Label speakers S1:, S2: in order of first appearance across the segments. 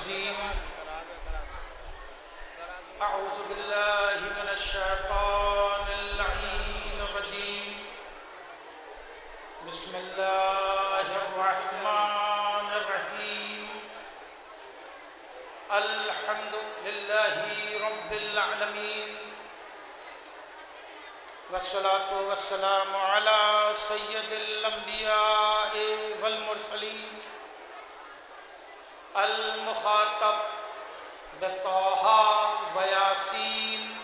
S1: الرجيم أعوذ بالله من الشيطان اللعين الرجيم بسم الله الرحمن الرحيم الحمد لله رب العالمين والصلاة والسلام على سيد الأنبياء والمرسلين المخاطب بطه وياسين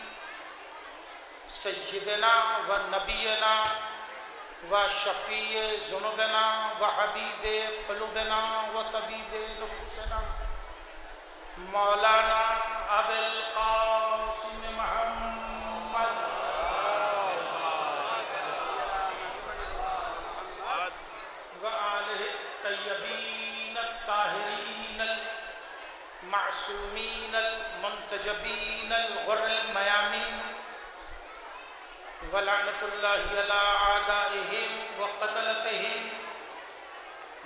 S1: سيدنا ونبينا وشفيع ذنوبنا وحبيب قلوبنا وطبيب نفوسنا مولانا أبي القاسم محمد وآله الطيبين الطاهرين المعصومين المنتجبين الغر الميامين ولعنة الله على أعدائهم وقتلتهم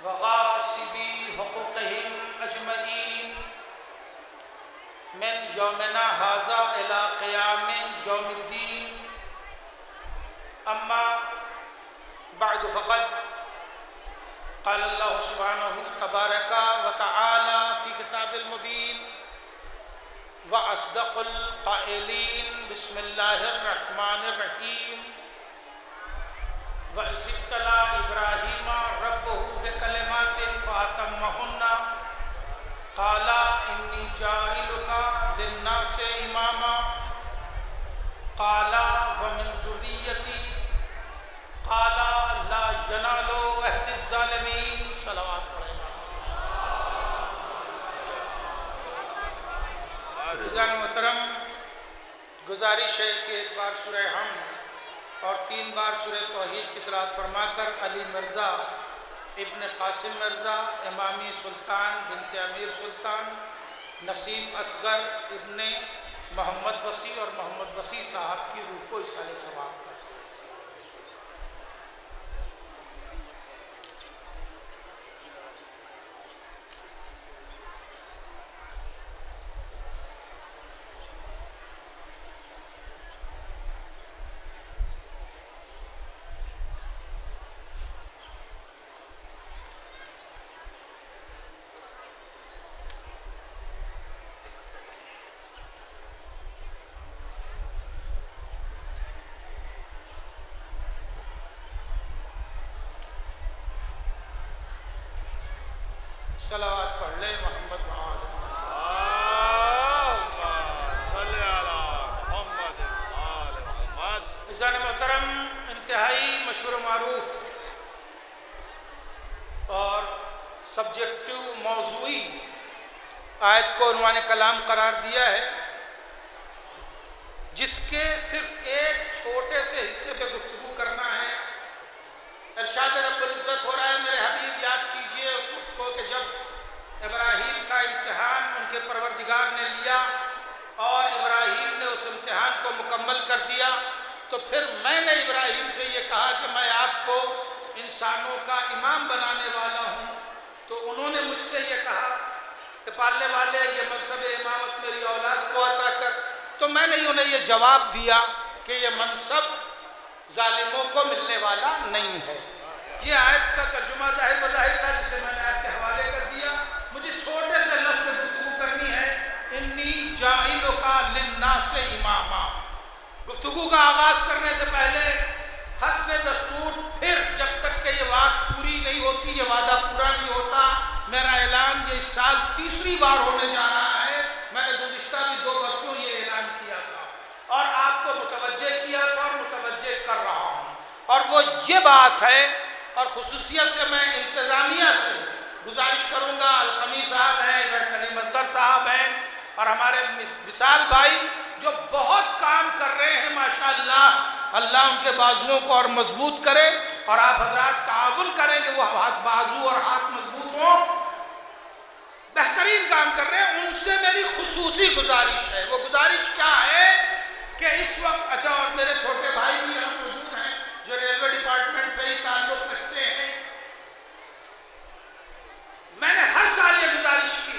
S1: وغاصبي حقوقهم أجمعين من يومنا هذا إلى قيام يوم الدين أما بعد فقد قال الله سبحانه تبارك وتعالى في كتاب المبين وأصدق القائلين بسم الله الرحمن الرحيم وإذ ابتلى إبراهيم ربه بكلمات فأتمهن قال إني جاعلك للناس إماما قال ومن ذريتي قال لا ينال عهد الظالمين صلوات عزیزان محترم، گزارش ہے کہ ایک بار سورہ حمد اور 3 بار سورہ توحید کی تلاوت فرما کر علی مرزا ابن قاسم مرزا امامی سلطان بنت امیر سلطان نسیم اصغر ابن محمد وسیع اور محمد وسیع صاحب کی روح کو ایصال ثواب کر صلوات پڑھ لیں محمد وآل محمد۔ عزیزان محترم، انتہائی مشہور و معروف اور سبجیکٹو موضوعی آیت کو عنوان کلام قرار دیا ہے، جس کے صرف ایک چھوٹے سے حصے پہ گفتگو کرنا ہے۔ ارشاد رب العزت ہو رہا ہے میرے حبیب یاد کیجئے اس وقت کو کہ جب ابراہیم کا امتحان ان کے پروردگار نے لیا اور ابراہیم نے اس امتحان کو مکمل کر دیا، تو پھر میں نے ابراہیم سے یہ کہا کہ میں آپ کو انسانوں کا امام بنانے والا ہوں، تو انہوں نے مجھ سے یہ کہا کہ پالنے والے یہ منصب امامت میری اولاد کو عطا کر، تو میں نے انہیں یہ جواب دیا کہ یہ منصب ظالموں کو ملنے والا نہیں ہے۔ یہ آیت کا ترجمہ ظاہر بظاہر تھا جسے میں نے آپ کے حوالے کر دیا۔ مجھے چھوٹے سے لفظ میں گفتگو کرنی ہے، انی جاعلک للناس اماما۔ گفتگو کا آغاز کرنے سے پہلے حسب دستور پھر جب تک کہ یہ بات پوری نہیں ہوتی، یہ وعدہ پورا نہیں ہوتا، میرا اعلان یہ اس سال 3ری بار ہونے جا رہا ہے۔ میں نے گزشتہ بھی 2 برسوں یہ اعلان کیا تھا اور آپ کو متوجہ کیا تھا اور متوجہ کر رہا ہوں، اور وہ یہ بات ہے، اور خصوصیت سے میں انتظامیہ سے گزارش کروں گا، القمی صاحب ہیں، ادھر کلیم اصغر صاحب ہیں، اور ہمارے وصال بھائی جو بہت کام کر رہے ہیں ماشاءاللہ، اللہ ان کے بازوؤں کو اور مضبوط کرے، اور آپ حضرات تعاون کریں کہ وہ بازو اور ہاتھ مضبوط ہوں، بہترین کام کر رہے ہیں۔ ان سے میری خصوصی گزارش ہے، وہ گزارش کیا ہے کہ اس وقت اچھا، اور میرے چھوٹے بھائی بھی یہاں موجود ہیں جو ریلوے ڈپارٹمنٹ سے ہی تعلق رکھتے ہیں۔ میں نے ہر سال یہ گزارش کی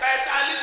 S1: 45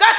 S1: 10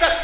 S1: 10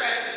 S1: 35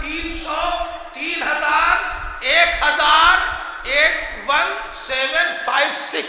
S1: 300, 3000, 1000, 81756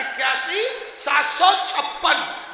S1: 81756,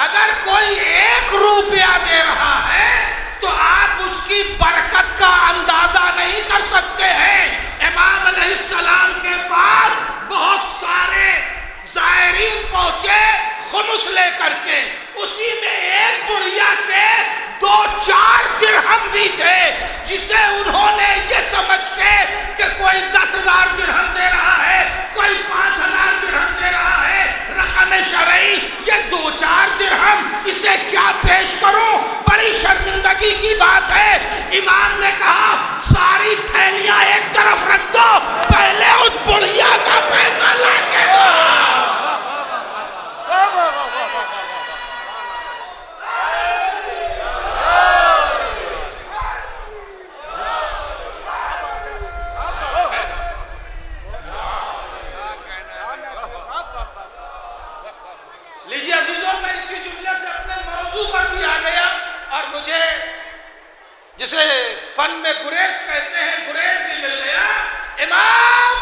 S1: اگر کوئی 1 روپیہ دے رہا ہے تو آپ اس کی برکت کا اندازہ نہیں کر سکتے ہیں۔ امام علیہ السلام کے پاس بہت سارے زائرین پہنچے خمس لے کر کے، اسی میں ایک بڑھیا کے 2-4 درہم بھی تھے، جسے انہوں نے یہ سمجھ کے کہ کوئی 10,000 درہم دے رہا ہے، کوئی 5,000 درہم دے رہا ہے، رقم شرعی یہ 2-4 درہم، اسے کیا پیش کروں، بڑی شرمندگی کی بات ہے۔ امام نے کہا ساری تھیلیاں ایک طرف رکھ دو، پہلے اس بڑھیا کا پیسہ لا کے دو۔ لیجیے عزیزوں، میں اسی جملے سے اپنے موضوع پر بھی آ گیا، اور مجھے جسے فن میں گریز کہتے ہیں گریز بھی مل گیا۔ امام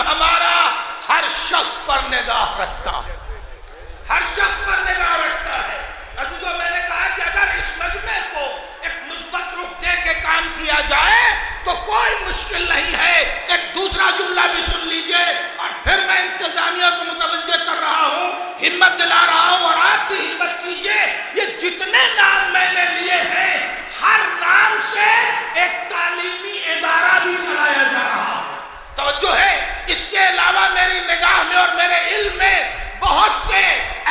S1: ہمارا ہر شخص پر نگاہ رکھتا ہے، ہر شخص پر نگاہ رکھتا ہے۔ عزیزوں، میں نے کہا کہ اگر اس مجمع کو ایک مثبت رخ دے کے کام کیا جائے تو کوئی مشکل نہیں ہے۔ ایک دوسرا جملہ بھی سن لیجئے، اور پھر میں انتظامیہ کو متوجہ کر رہا ہوں، ہمت دلا رہا ہوں، اور آپ بھی ہمت کیجئے۔ یہ جتنے نام میں نے لیے ہیں، ہر نام سے ایک تعلیمی ادارہ بھی چلایا جا رہا ہے۔ توجہ ہے، اس کے علاوہ میری نگاہ میں اور میرے علم میں بہت سے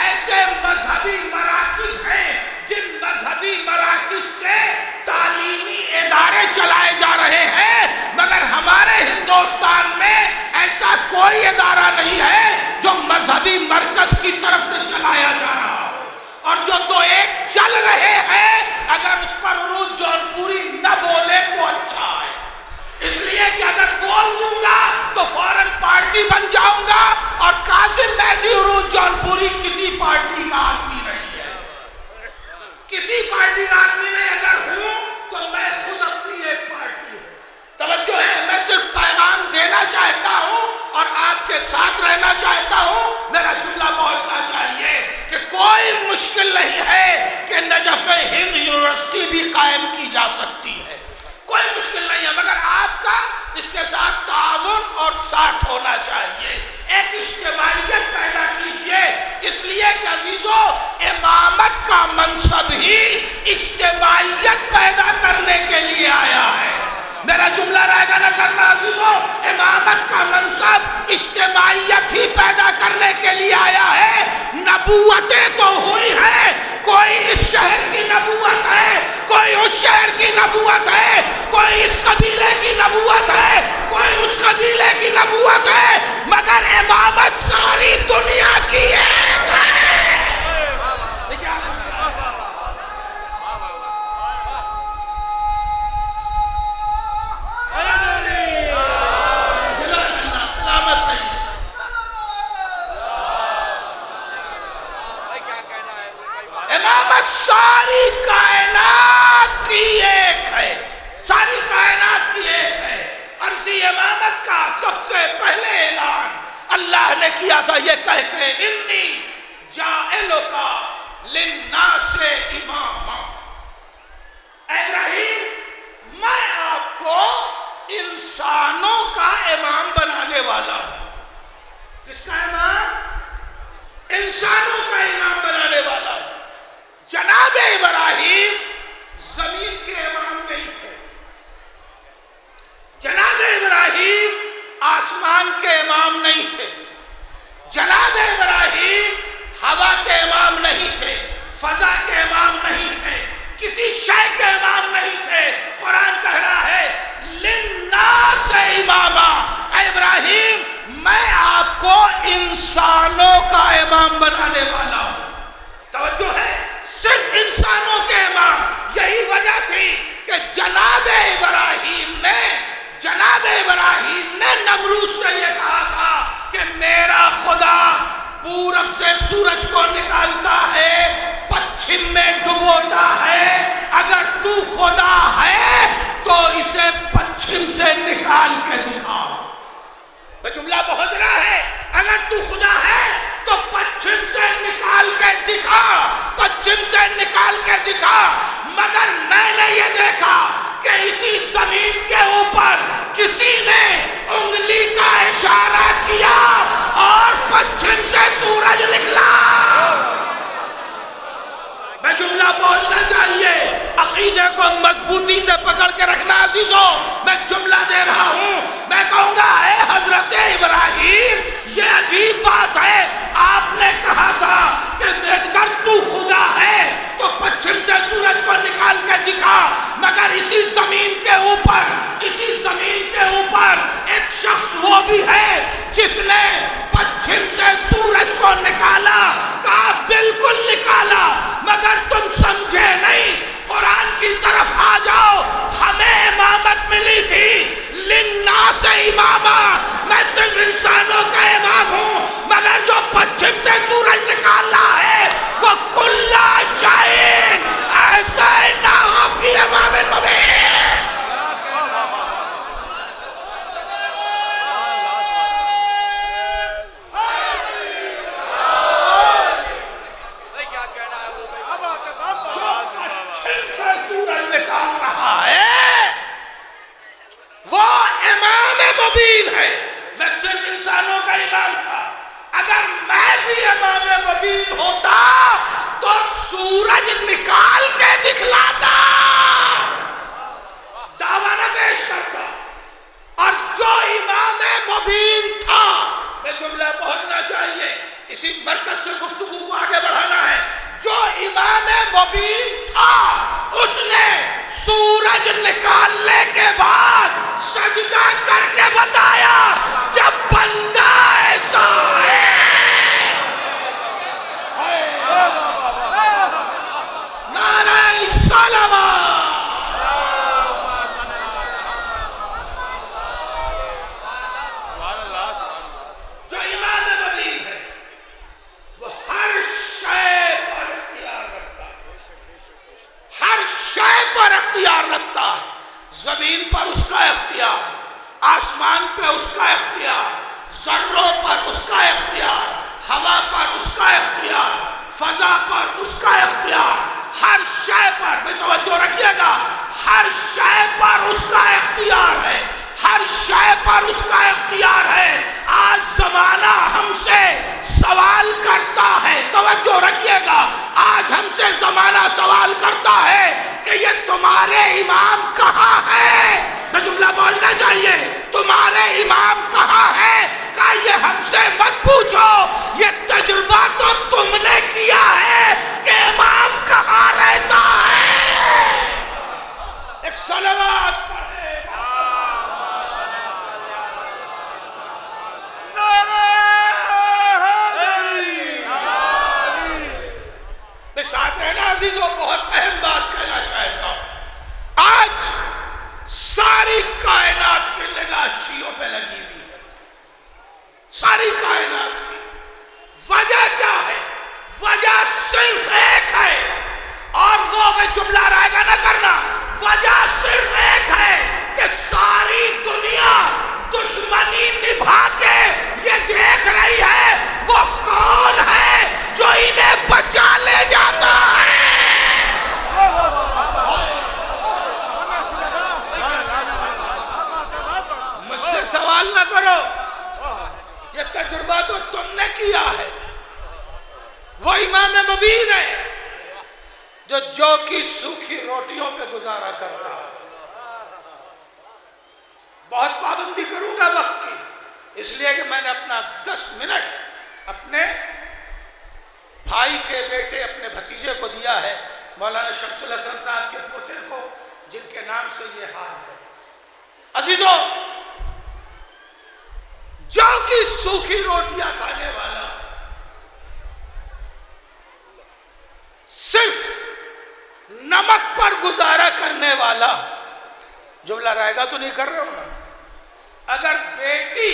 S1: ایسے مذہبی مراکز ہیں جن مذہبی مراکز سے تعلیمی ادارے چلائے جا رہے ہیں، مگر ہمارے ہندوستان میں ایسا کوئی ادارہ نہیں ہے جو مذہبی مرکز کی طرف سے چلایا جا رہا ہو۔ اور جو 2-1 چل رہے ہیں، اگر اس پر عروج جون پوری نہ بولے تو اچھا ہے، اس لیے کہ اگر بول دوں گا تو فوراً پارٹی بن جاؤں گا، اور قاسم مہدی عروج جون پوری کسی پارٹی کا آدمی نہیں ہے، کسی پارٹی کا آدمی نہیں۔ اگر ہوں تو میں خود اپنی ایک پارٹی ہوں۔ توجہ ہے، میں صرف پیغام دینا چاہتا ہوں اور آپ کے ساتھ رہنا چاہتا ہوں۔ میرا جملہ پہنچنا چاہیے کہ کوئی مشکل نہیں ہے کہ نجف ہند یونیورسٹی بھی قائم کی جا سکتی ہے، کوئی مشکل نہیں ہے، مگر آپ کا اس کے ساتھ تعاون اور ساتھ ہونا چاہیے۔ ایک اجتماعیت پیدا کیجئے، اس لیے کہ عزیزو، امامت کا منصب ہی اجتماعیت پیدا کرنے کے لیے آیا ہے۔ میرا جملہ رائے گا نہ کرنا عزیزو، امامت کا منصب اجتماعیت ہی پیدا کرنے کے لیے آیا ہے۔ نبوتیں تو ہوئی ہیں، کوئی اس شہر کی نبوت ہے، کوئی اس شہر کی نبوت ہے، کوئی اس قبیلے کی نبوت ہے، کوئی اس قبیلے کی نبوت ہے، مگر امامت ساری دنیا کی ایک ہے۔ امامت ساری کائنات کی ایک ہے، ساری کائنات کی ایک ہے، اور اسی امامت کا سب سے پہلے اعلان اللہ نے کیا تھا یہ کہہ کے انی جاعلک للناس اماما۔ ابراہیم، میں آپ کو انسانوں کا امام بنانے والا ہوں۔ کس کا امام؟ انسانوں کا امام بنانے والا ہوں۔ جناب ابراہیم زمین کے امام نہیں تھے، جناب ابراہیم آسمان کے امام نہیں تھے، جناب ابراہیم ہوا کے امام نہیں تھے، فضا کے امام نہیں تھے، کسی شے کے امام نہیں تھے۔ قرآن کہہ رہا ہے للناس اماما، اے ابراہیم میں آپ کو انسانوں کا امام بنانے والا ہوں۔ توجہ ہے، صرف انسانوں کے امام۔ یہی وجہ تھی کہ جناب ابراہیم نے نمرود سے یہ کہا تھا کہ میرا خدا پورب سے سورج کو نکالتا ہے، پچھم میں ڈبوتا ہے، اگر تو خدا ہے تو اسے پچھم سے نکال کے دکھا۔ میں جملہ پہنچ رہا ہے، اگر تو خدا ہے تو پچھم سے نکال کے دکھا، پچھم سے نکال کے دکھا۔ مگر میں نے یہ دیکھا کہ اسی زمین کے اوپر کسی نے انگلی کا اشارہ کیا اور پچھم سے سورج نکلا۔ میں جملہ بولنا چاہیے، عقیدے کو مضبوطی سے پکڑ کے رکھنا عزیزو۔ میں جملہ دے رہا ہوں، میں کہوں گا اے حضرت ابراہیم، یہ عجیب بات ہے، آپ نے کہا تھا کہ اگر تو خدا ہے تو پچھم سے سورج کو نکال کے دکھا، مگر اسی زمین کے اوپر، اسی زمین کے اوپر ایک شخص وہ بھی ہے جس نے پچھم سے سورج کو نکالا۔ کہا بالکل نکالا، مگر تم سمجھے نہیں۔ قرآن کی طرف آ جاؤ، ہمیں امامت ملی تھی للناس اماما، میں صرف انسانوں کا امام ہوں، مگر جو پچھم سے سورج نکالا ہے وہ کل شائن ایسا نافی امام مبین۔ وہ امام مبین ہے، میں صرف انسانوں کا امام تھا۔ اگر میں بھی امام مبین ہوتا تو سورج نکال کے دکھلاتا، دعویٰ نہ پیش کرتا۔ اور جو امام مبین تھا، میں جملہ پہنچنا چاہیے، اسی مرکز سے گفتگو کو آگے بڑھانا ہے، جو امام مبین تھا اس نے سورج نکالنے کے بعد سجدہ کر کے بتایا جب بندہ ایسا ہے۔ نعرہ سلام۔ جو امام مبین ہے وہ ہر شے پر اختیار رکھتا ہے، ہر شے پر اختیار رکھتا ہے۔ زمین پر اس کا اختیار، آسمان پہ اس کا اختیار، ذروں پر اس کا اختیار، ہوا پر اس کا اختیار، فضا پر اس کا اختیار، ہر شے پر، میں توجہ رکھیے گا، ہر شے پر اس کا اختیار ہے، ہر شے پر اس کا اختیار ہے۔ آج زمانہ ہم سے سوال کرتا ہے، توجہ رکھیے گا، آج ہم سے زمانہ سوال کرتا ہے کہ یہ تمہارے امام کہاں ہے؟ میں جملہ بولنا چاہیے، تمہارے امام کہاں ہے؟ کہ یہ ہم سے مت پوچھو، یہ تجربہ تو تم نے کیا ہے کہ امام کہاں رہتا ہے۔ ایک صلوات پڑھے۔ میں ساتھ رہنا عزیزوں، بہت اہم بات کہنا چاہتا ہوں۔ آج ساری کائنات کی نگاہ شیعوں پہ لگی ہوئی ہے، ساری کائنات کی۔ وجہ کیا ہے؟ وجہ صرف ایک ہے، اور وہ میں جملہ رائے گا نہ کرنا، وجہ صرف ایک ہے کہ ساری دنیا دشمنی نبھا کے یہ دیکھ رہی ہے وہ کون ہے جو انہیں بچا لے جاتا ہے۔ مجھ سے سوال نہ کرو، یہ تجربہ تو تم نے کیا ہے۔ وہ امام مبین ہے جو کی سوکھی روٹیوں پہ گزارا کرتا ہے۔ بہت پابندی کروں گا وقت کی، اس لیے کہ میں نے اپنا 10 منٹ اپنے بھائی کے بیٹے، اپنے بھتیجے کو دیا ہے، مولانا شمس الحسن صاحب کے پوتے کو، جن کے نام سے یہ حال ہے۔ عزیزو، جو کی سوکھی روٹیاں کھانے والا، صرف نمک پر گزارا کرنے والا، جملہ رائے گا تو نہیں کر رہے ہو نا؟ اگر بیٹی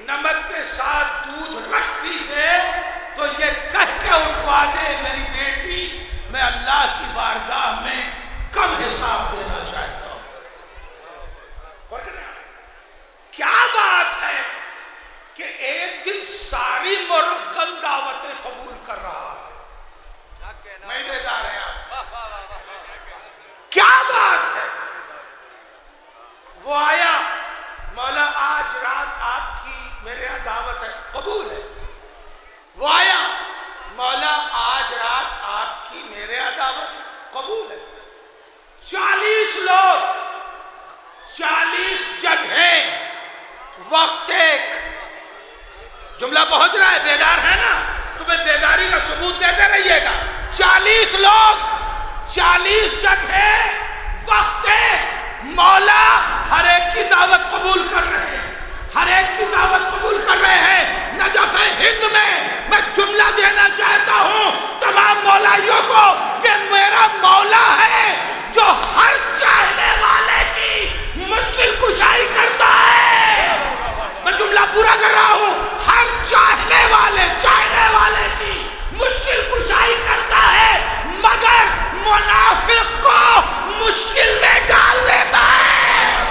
S1: نمک کے ساتھ دودھ رکھ بھی دے تو یہ کہہ کے اٹھوا دے، میری بیٹی میں اللہ کی بارگاہ میں کم حساب دینا چاہتا ہوں۔ کیا بات ہے کہ ایک دن ساری مرغن دعوت وہ آیا، مولا آج رات آپ کی میرے یہاں دعوت ہے، قبول ہے۔ وہ آیا، مولا آج رات آپ کی میرے یہاں دعوت ہے، قبول ہے۔ 40 لوگ، 40 جگہیں، وقت ایک۔ جملہ پہنچ رہا ہے؟ بیدار ہے نا؟ تمہیں بیداری کا ثبوت دیتے رہیے گا۔ 40 لوگ، 40 جگہیں، وقت ایک۔ مولا ہر ایک کی دعوت قبول کر رہے ہیں، ہر ایک کی دعوت قبول کر رہے ہیں۔ نجف ہند میں جملہ دینا چاہتا ہوں تمام مولائیوں کو، یہ میرا مولا ہے جو ہر چاہنے والے کی مشکل کشائی کرتا ہے۔ میں جملہ پورا کر رہا ہوں، ہر چاہنے والے کی مشکل کشائی کرتا ہے، مگر منافق کو مشکل میں ڈال دیتا ہے۔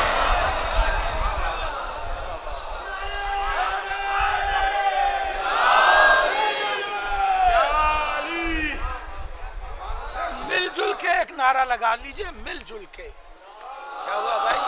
S1: مل جل کے ایک نعرہ لگا لیجئے، مل جل کے۔ کیا ہوا بھائی؟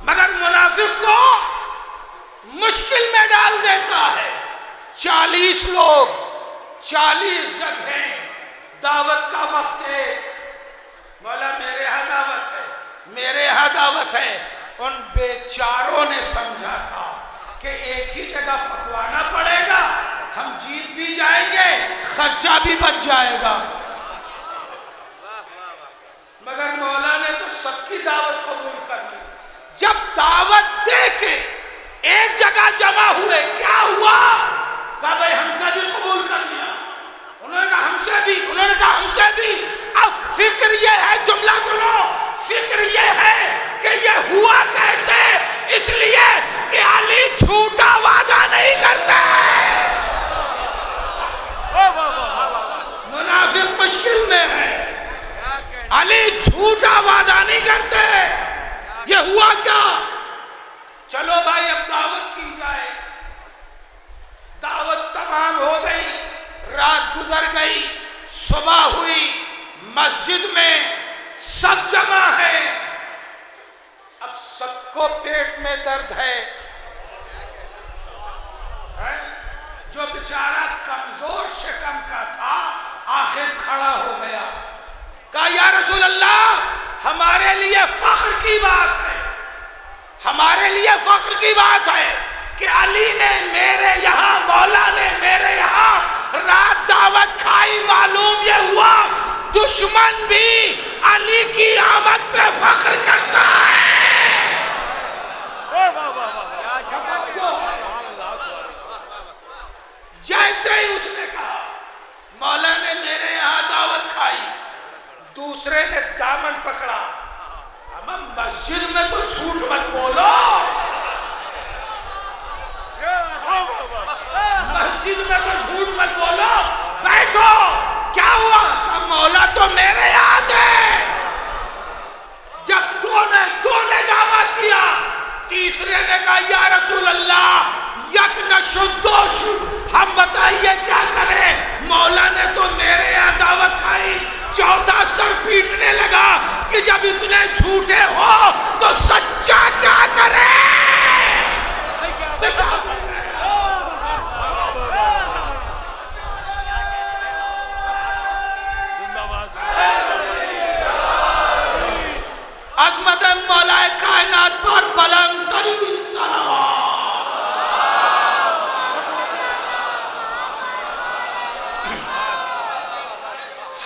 S1: مگر منافق کو مشکل میں ڈال دیتا ہے۔ 40 لوگ، 40 جگہیں، دعوت کا وقت ہے۔ مولا میرے یہاں دعوت ہے، میرے یہاں دعوت ہے۔ ان بیچاروں نے سمجھا تھا کہ ایک ہی جگہ پکوانا پڑے گا، ہم جیت بھی جائیں گے، خرچہ بھی بچ جائے گا۔ مگر مولا نے تو سب کی دعوت قبول کر لی۔ جب دعوت دے کے ایک جگہ جمع ہوئے، کیا ہوا؟ کہا بھائی ہم سے بھی قبول کر لیا۔ انہوں نے کہا ہم سے بھی، انہوں نے کہا ہم سے بھی۔ اب فکر یہ ہے، جملہ سنو، فکر یہ ہے کہ یہ ہوا کیسے؟ اس لیے کہ علی جھوٹا وعدہ نہیں کرتا ہے۔ منافق مشکل میں ہے، علی جھوٹا وعدہ نہیں کرتے۔ یہ ہوا کیا؟ چلو بھائی اب دعوت کی جائے۔ دعوت تمام ہو گئی، رات گزر گئی، صبح ہوئی، مسجد میں سب جمع ہے۔ اب سب کو پیٹ میں درد ہے۔ جو بیچارہ کمزور شکم کا تھا آخر کھڑا ہو گیا، کہا یا رسول اللہ ہمارے لیے فخر کی بات ہے، ہمارے لیے فخر کی بات ہے کہ علی نے میرے یہاں، مولا نے میرے یہاں رات دعوت کھائی۔ معلوم یہ ہوا دشمن بھی علی کی آمد پہ فخر کرتا ہے۔ جیسے ہی اس نے کہا مولا نے میرے یہاں دعوت کھائی، دوسرے نے دامن پکڑا، اما مسجد میں تو جھوٹ مت بولو، مسجد میں تو جھوٹ مت بولو، بیٹھو۔ کیا ہوا؟ کہ مولا تو میرے یہاں تھے۔ جب دو نے دعویٰ کیا، تیسرے نے کہا یا رسول اللہ یک نشد دو شد، ہم بتائیے کیا کریں؟ مولا نے تو میرے یہاں دعوت کھائی۔ چوتھا سر پیٹنے لگا کہ جب اتنے جھوٹے ہو تو سچا کیا کرے؟ عظمت مولا کائنات پر بلند ترین صلوات۔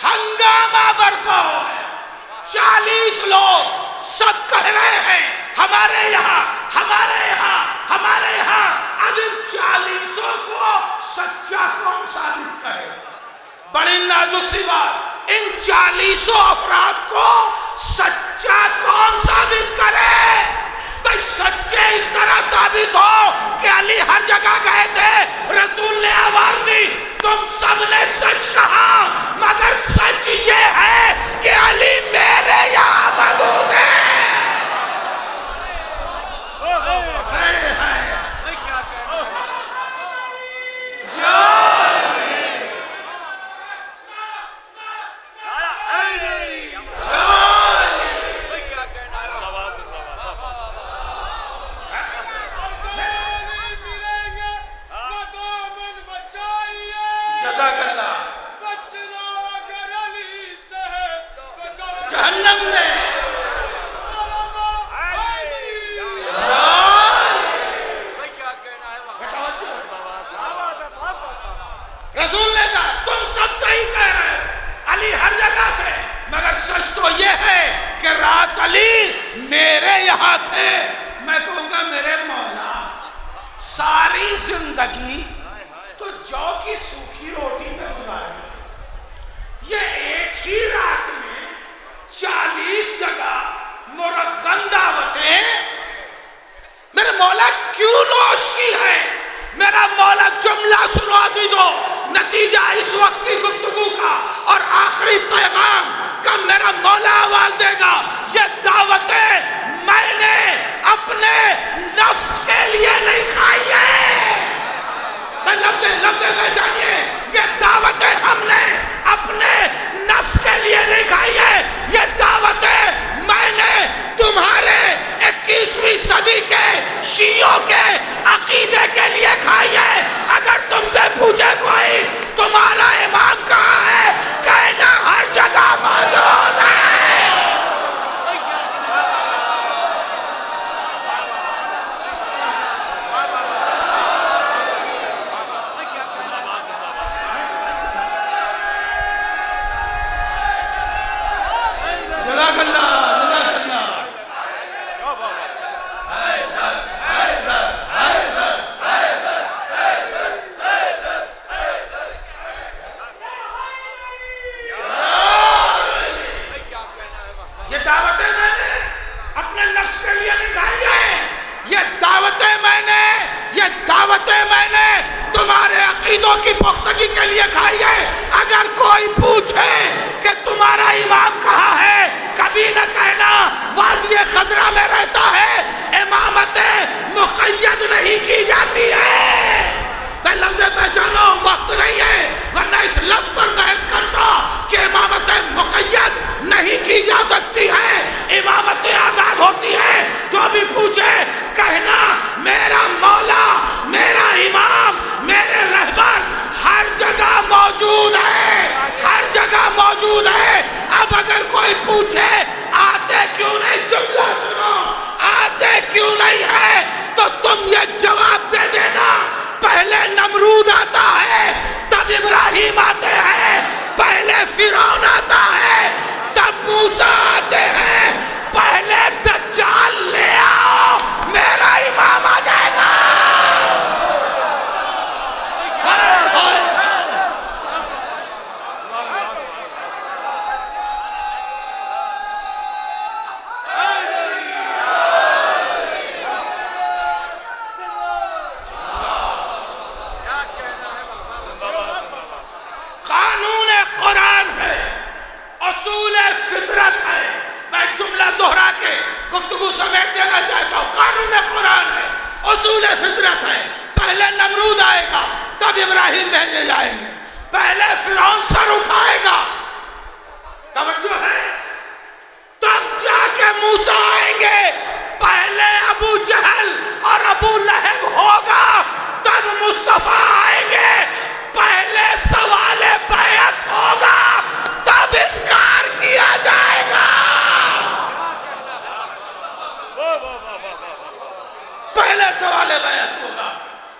S1: ہنگامہ برپا ہو گیا، 40 لوگ سب کہہ رہے ہیں ہمارے یہاں، ہمارے یہاں، ہمارے یہاں۔ اب ان 40 کو سچا کون ثابت کرے؟ بڑی نازک سی بات، ان 40 افراد کو سچا کون ثابت کرے؟ بھائی سچے اس طرح ثابت ہو کہ علی ہر جگہ گئے تھے، رسول نے آواز دی، تم سب نے سچ کہا، مگر سچ یہ ہے کہ علی میرے یہاں موجود ہے۔ جہنم میں رسول نے کہا تم سب صحیح کہہ رہے ہو، علی ہر جگہ تھے، مگر سچ تو یہ ہے کہ رات علی میرے یہاں تھے۔ میں کہوں گا میرے مولا ساری زندگی تو جو کی سوکھی روٹی پہ گزاری، یہ ایک ہی رات میں 40 جگہ مرغن دعوتیں میرے مولا کیوں نوش کی ہے؟ میرا مولا جملہ سنو عزیزو، نتیجہ اس وقت کی گفتگو کا اور آخری پیغام کا میرا مولا آواز دے گا، یہ دعوتیں میں نے اپنے نفس کے لیے نہیں کھائی ہے۔ میں لفظ پہچانیے، یہ دعوتیں ہم نے اپنے نفس کے لیے نہیں کھائی ہے، یہ دعوتیں میں نے تمہارے 21ویں صدی کے شیعوں کے عقیدے کے لیے کھائی ہے۔ اگر تم سے پوچھے کوئی تمہارا امام کہاں ہے، کہنا ہر جگہ موجود ہے۔ جزاک اللہ، جزاک اللہ۔ یہ دعوتیں میں نے اپنے نفس کے لیے نہیں کھائی ہیں، یہ دعوتیں میں نے تمہارے عقیدوں کی پختگی کے لیے کھائی ہے۔ اگر کوئی پوچھے کہ تمہارا امام کہاں ہے، کبھی نہ کہنا وادی خضرا میں رہتا ہے، امامت مقید نہیں کی جاتی ہے۔ میں لفظ پہچانو، وقت نہیں ہے، ورنہ اس لفظ پر بحث کرتا کہ امامت مقید نہیں کی جا سکتی ہے، امامت آزاد ہوتی ہے۔ جو بھی پوچھے کہنا میرا مولا، میرا امام، میرے رہبر ہر جگہ موجود ہے، ہر جگہ موجود ہے۔ اب اگر کوئی پوچھے آتے کیوں نہیں، جملہ سنو، آتے کیوں نہیں ہے، تو تم یہ جواب دے دینا، پہلے نمرود آتا ہے تب ابراہیم آتے ہیں، پہلے فرعون آتا ہے تب موسیٰ آتے ہیں، پہلے دجال لے آؤ میرا امام آ جائے گا۔ قانون قرآن ہے، اصول فطرت ہے۔ میں جملہ دہرا کے گفتگو سمیت دینا چاہتا ہوں، قانون قرآن ہے، اصول فطرت ہے۔ پہلے نمرود آئے گا تب ابراہیم بھیجے جائیں گے، پہلے فرعون سر اٹھائے گا، توجہ ہے، تب جا کے موسیٰ آئیں گے، پہلے ابو جہل اور ابو لہب ہوگا تب مصطفیٰ آئیں گے، پہلے سوال بیعت ہوگا تب انکار کیا جائے گا۔ پہلے سوال بیعت ہوگا،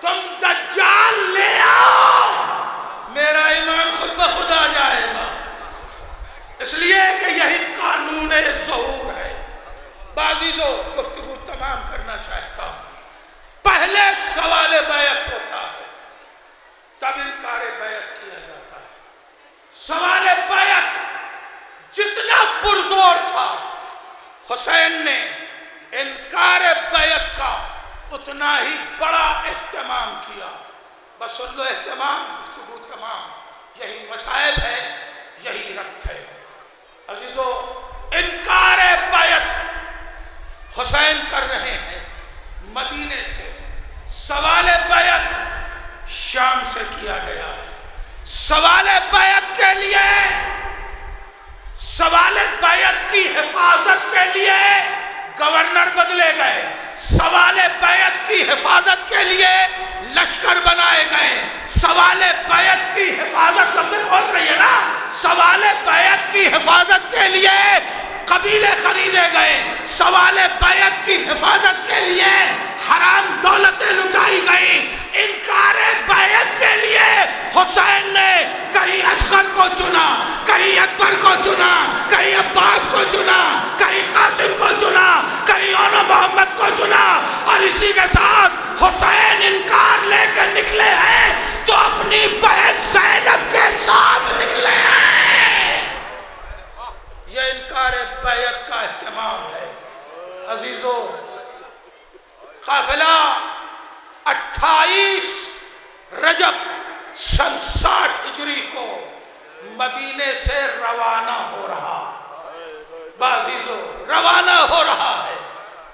S1: تم دجال لے آؤ میرا ایمان خود بخود آ جائے گا۔ اس لیے کہ یہی قانون ظہور ہے۔ بعضیزو گفتگو تمام کرنا چاہتا ہوں، پہلے سوال بیعت ہوتا ہے تب انکار بیعت کیا جاتا ہے۔ سوال بیعت جتنا پردور تھا حسین نے انکار بیعت کا اتنا ہی بڑا اہتمام کیا. بس سن لو اہتمام، گفتگو تمام. یہی مسائب ہے، یہی ربط ہے. عزیزو، انکار بیعت حسین کر رہے ہیں مدینے سے. سوال بیعت شام سے کیا گیا ہے. سوال بیعت کے لیے، سوال بیعت کی حفاظت کے لیے گورنر بدلے گئے. سوال بیعت کی حفاظت کے لیے لشکر بنائے گئے. سوال بیعت کی حفاظت، لفظ بول رہی ہے نا، سوال بیعت کی حفاظت کے لیے قبیلے خریدے گئے. سوال بیعت کی حفاظت کے لیے حرام دولتیں لٹائی گئی. انکار بیعت کے لیے حسین نے کہیں اصغر کو چنا، کہیں اکبر کو چنا، کہیں عباس کو چنا، کہیں قاسم کو چنا، کہیں اونو محمد کو چنا. اور اسی کے ساتھ حسین انکار لے کے نکلے ہیں تو اپنی بہن زینب کے ساتھ نکلے ہیں. یہ انکار بیعت کا اہتمام ہے. عزیزو، قافلہ 28 رجب سن 60 ہجری کو مدینے سے روانہ ہو رہا. عزیزو، روانہ ہو رہا ہے.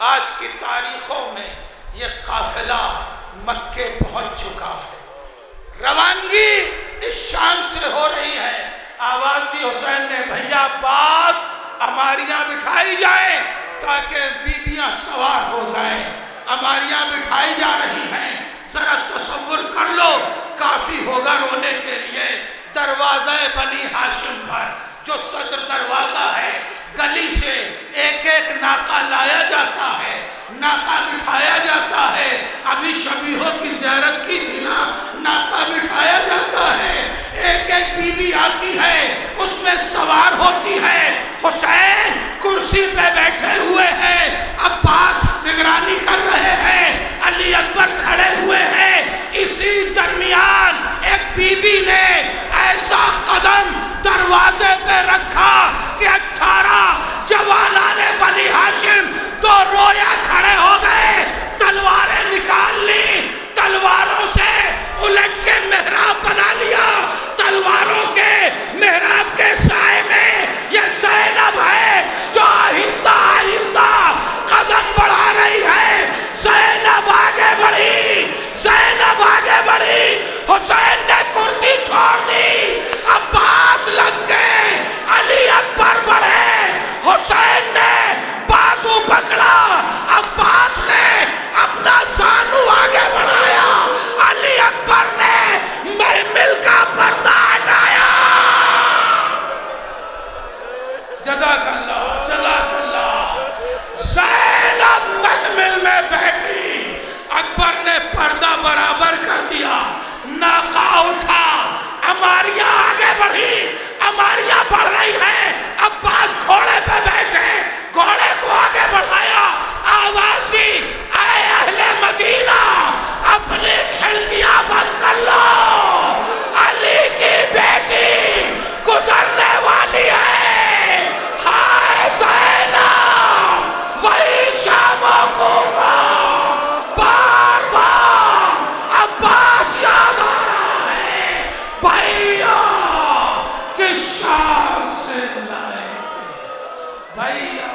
S1: آج کی تاریخوں میں یہ قافلہ مکے پہنچ چکا ہے. روانگی اس شان سے ہو رہی ہے. آواز دی حسین نے، بھیا عباس، اماریاں بٹھائی جائیں تاکہ بیبیاں سوار ہو جائیں. اماریاں بٹھائی جا رہی ہیں. ذرا تصور کر لو، کافی ہوگا رونے کے لیے. دروازہ بنی ہاشم پر جو صدر دروازہ ہے، گلی سے ایک ایک ناقہ لایا جاتا ہے، ناقہ بٹھایا جاتا ہے. ابھی شبیہوں کی زیارت کی تھی نا، ناقہ بٹھایا جاتا ہے. ایک ایک بی بی آتی ہے، اس میں سوار ہوتی ہے. حسین کرسی پہ بیٹھے ہوئے ہیں، عباس نگرانی کر رہے ہیں، علی اکبر کھڑے ہوئے ہیں. اسی درمیان ایک بی بی نے ایسا قدم دروازے پہ رکھا کہ 18 جوانان بنی ہاشم دو رویا کھڑے ہو گئے. تلواریں نکال لی، تلواروں سے الٹ کے محراب بنا لیا. تلواروں کے محراب کے سائے میں یہ زینب ہے جو آہستہ آہستہ قدم بڑھا رہی ہے. زینب آگے بڑھی، زینب آگے بڑھی. حسین نے کرسی چھوڑ دی، عباس لگ گئے، علی اکبر بڑھے. حسین نے بازو پکڑا، عباس نے اپنا زانو آگے بڑھایا، علی اکبر نے محمل کا پردہ ہٹایا. جزاک اللہ، جزاک اللہ. زینب محمل میں بیٹھی، اکبر نے پردہ برابر کر دیا. ناقہ اٹھا، اماریاں آگے بڑھی، اماریاں بڑھ رہی ہیں. عباس گھوڑے پہ بیٹھے، گھوڑے کو آگے بڑھایا. آواز دی، اے اہل مدینہ، اپنی کھڑکیاں بند کر لو، علی کی بیٹی گزرنے والی ہے. ہائے زینب، وہی شاموں کو بار بار عباس یاد آ رہا ہے. بھائیا کس شام سے لائے تھے، بھائیا